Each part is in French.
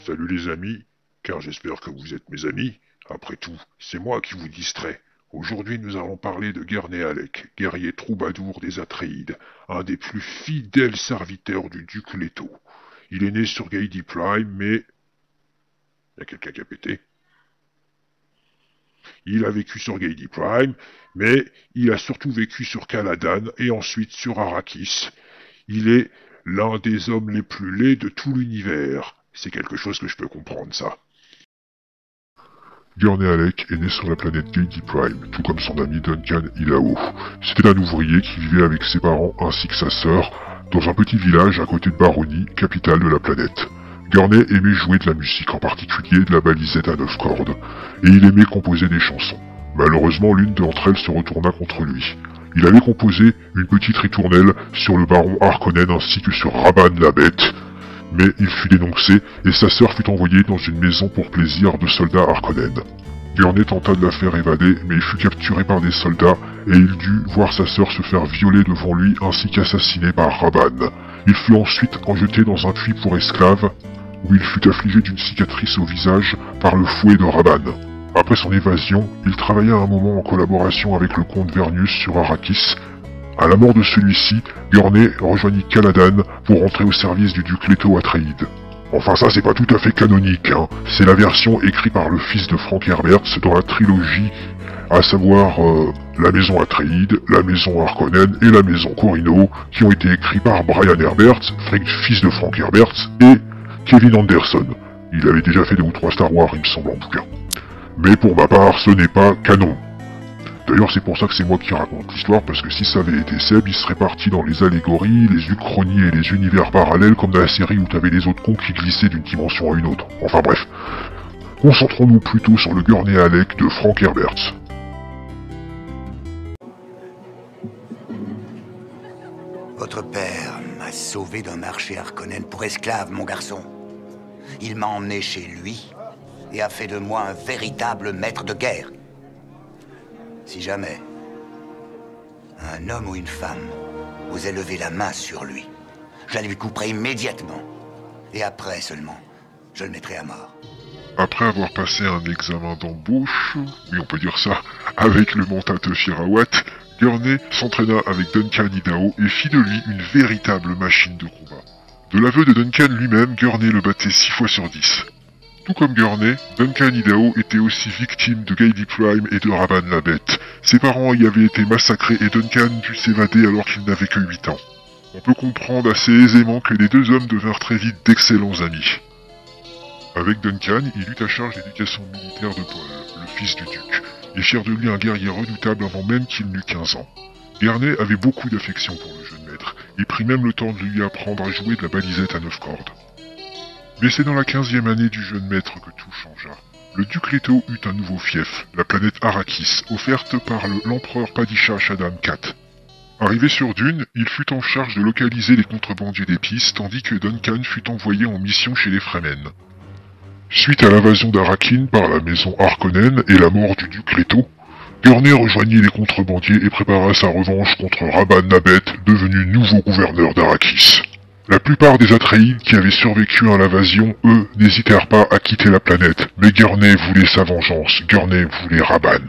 Salut les amis, car j'espère que vous êtes mes amis. Après tout, c'est moi qui vous distrais. Aujourd'hui, nous allons parler de Gurney-Halleck, guerrier troubadour des Atréides, un des plus fidèles serviteurs du duc Leto. Il est né sur Gaidy Prime, mais... Il y a quelqu'un qui a pété. Il a vécu sur Gaidy Prime, mais il a surtout vécu sur Caladan et ensuite sur Arrakis. Il est l'un des hommes les plus laids de tout l'univers. C'est quelque chose que je peux comprendre, ça. Gurney-Halleck est né sur la planète Gaidy Prime, tout comme son ami Duncan Idaho. C'était un ouvrier qui vivait avec ses parents ainsi que sa sœur, dans un petit village à côté de Barony, capitale de la planète. Gurney aimait jouer de la musique, en particulier de la balisette à 9 cordes, et il aimait composer des chansons. Malheureusement, l'une d'entre elles se retourna contre lui. Il avait composé une petite ritournelle sur le baron Harkonnen ainsi que sur Rabban la Bête, mais il fut dénoncé et sa sœur fut envoyée dans une maison pour plaisir de soldats Harkonnen. Gurney tenta de la faire évader, mais il fut capturé par des soldats et il dut voir sa sœur se faire violer devant lui ainsi qu'assassinée par Rabban. Il fut ensuite jeté dans un puits pour esclaves, où il fut affligé d'une cicatrice au visage par le fouet de Rabban. Après son évasion, il travailla un moment en collaboration avec le comte Vernius sur Arrakis. À la mort de celui-ci, Gurney rejoignit Caladan pour entrer au service du duc Leto Atréide. Enfin ça c'est pas tout à fait canonique, hein. C'est la version écrite par le fils de Frank Herbert dans la trilogie, à savoir la maison Atréide, la maison Harkonnen et la maison Corino, qui ont été écrits par Brian Herbert, fils de Frank Herbert, et Kevin Anderson. Il avait déjà fait 2 ou 3 Star Wars il me semble en tout cas. Mais pour ma part, ce n'est pas canon. D'ailleurs, c'est pour ça que c'est moi qui raconte l'histoire, parce que si ça avait été Seb, il serait parti dans les allégories, les uchronies et les univers parallèles, comme dans la série où t'avais les autres cons qui glissaient d'une dimension à une autre. Enfin bref. Concentrons-nous plutôt sur le Gurney-Halleck de Frank Herbert. Votre père m'a sauvé d'un marché Harkonnen pour esclave, mon garçon. Il m'a emmené chez lui et a fait de moi un véritable maître de guerre. Si jamais un homme ou une femme osait lever la main sur lui, je la lui couperai immédiatement. Et après seulement, je le mettrai à mort. Après avoir passé un examen d'embauche, oui on peut dire ça, avec le Montateur Firawat, Gurney s'entraîna avec Duncan Idaho et fit de lui une véritable machine de combat. De l'aveu de Duncan lui-même, Gurney le battait 6 fois sur 10. Tout comme Gurney, Duncan Idaho était aussi victime de Gaidy Prime et de Rabban la Bête. Ses parents y avaient été massacrés et Duncan dut s'évader alors qu'il n'avait que 8 ans. On peut comprendre assez aisément que les deux hommes devinrent très vite d'excellents amis. Avec Duncan, il eut à charge l'éducation militaire de Paul, le fils du duc, et firent de lui un guerrier redoutable avant même qu'il n'eût 15 ans. Gurney avait beaucoup d'affection pour le jeune maître, et prit même le temps de lui apprendre à jouer de la balisette à 9 cordes. Mais c'est dans la 15e année du jeune maître que tout changea. Le duc Leto eut un nouveau fief, la planète Arrakis, offerte par l'empereur Padishah Shaddam IV. Arrivé sur Dune, il fut en charge de localiser les contrebandiers d'épices, tandis que Duncan fut envoyé en mission chez les Fremen. Suite à l'invasion d'Arrakeen par la maison Harkonnen et la mort du duc Leto, Gurney rejoignit les contrebandiers et prépara sa revanche contre Rabban la Bête, devenu nouveau gouverneur d'Arrakis. La plupart des Atréides qui avaient survécu à l'invasion, eux, n'hésitèrent pas à quitter la planète, mais Gurney voulait sa vengeance, Gurney voulait Rabban.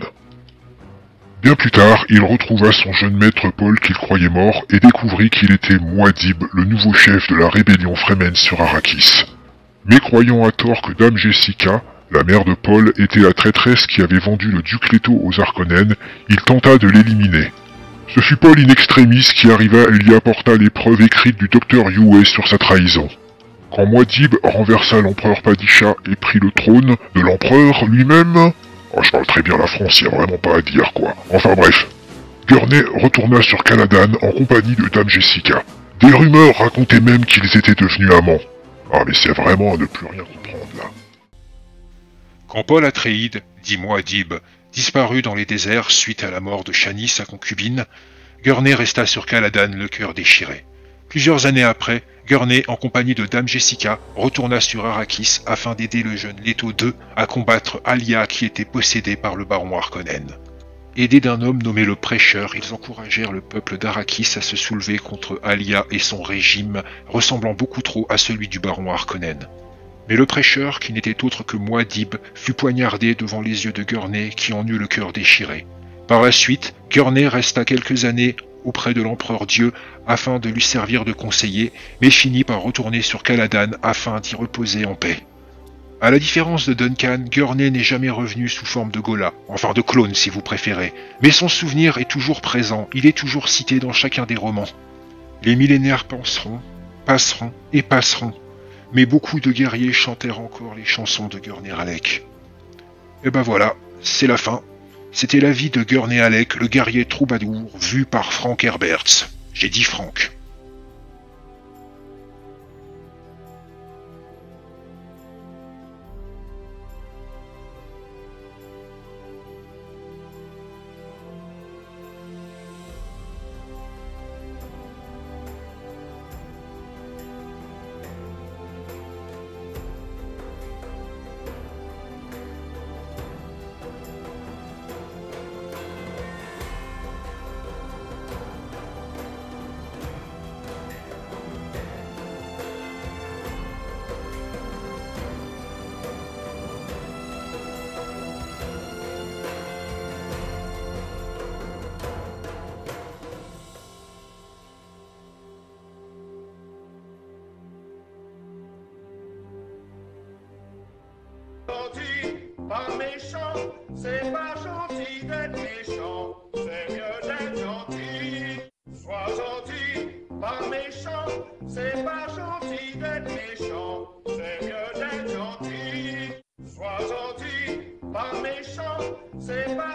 Bien plus tard, il retrouva son jeune maître Paul qu'il croyait mort et découvrit qu'il était Muad'Dib, le nouveau chef de la rébellion Fremen sur Arrakis. Mais croyant à tort que Dame Jessica, la mère de Paul, était la traîtresse qui avait vendu le duc Leto aux Harkonnen, il tenta de l'éliminer. Ce fut Paul in extremis qui arriva et lui apporta les preuves écrites du docteur Yue sur sa trahison. Quand Muad'Dib renversa l'empereur Padishah et prit le trône de l'empereur lui-même... Oh, je parle très bien la France, y a vraiment pas à dire quoi. Enfin bref. Gurney retourna sur Caladan en compagnie de Dame Jessica. Des rumeurs racontaient même qu'ils étaient devenus amants. Ah mais c'est vraiment à ne plus rien comprendre là. Quand Paul Atréide, dit Muad'Dib, disparut dans les déserts suite à la mort de Shani, sa concubine, Gurney resta sur Caladan, le cœur déchiré. Plusieurs années après, Gurney, en compagnie de Dame Jessica, retourna sur Arrakis afin d'aider le jeune Leto II à combattre Alia qui était possédé par le baron Harkonnen. Aidés d'un homme nommé le Prêcheur, ils encouragèrent le peuple d'Arrakis à se soulever contre Alia et son régime, ressemblant beaucoup trop à celui du baron Harkonnen. Mais le Prêcheur, qui n'était autre que Muad'Dib, fut poignardé devant les yeux de Gurney qui en eut le cœur déchiré. Par la suite, Gurney resta quelques années auprès de l'empereur Dieu afin de lui servir de conseiller, mais finit par retourner sur Caladan afin d'y reposer en paix. À la différence de Duncan, Gurney n'est jamais revenu sous forme de Ghola, enfin de clone si vous préférez, mais son souvenir est toujours présent, il est toujours cité dans chacun des romans. Les millénaires passeront et passeront, mais beaucoup de guerriers chantèrent encore les chansons de Gurney Halleck. Et ben voilà, c'est la fin. C'était la vie de Gurney Halleck, le guerrier troubadour, vu par Frank Herberts. J'ai dit Frank. Pas méchant, c'est pas gentil d'être méchant, c'est mieux d'être gentil. Sois gentil, pas méchant, c'est pas gentil d'être méchant, c'est mieux d'être gentil. Sois gentil, pas méchant, c'est pas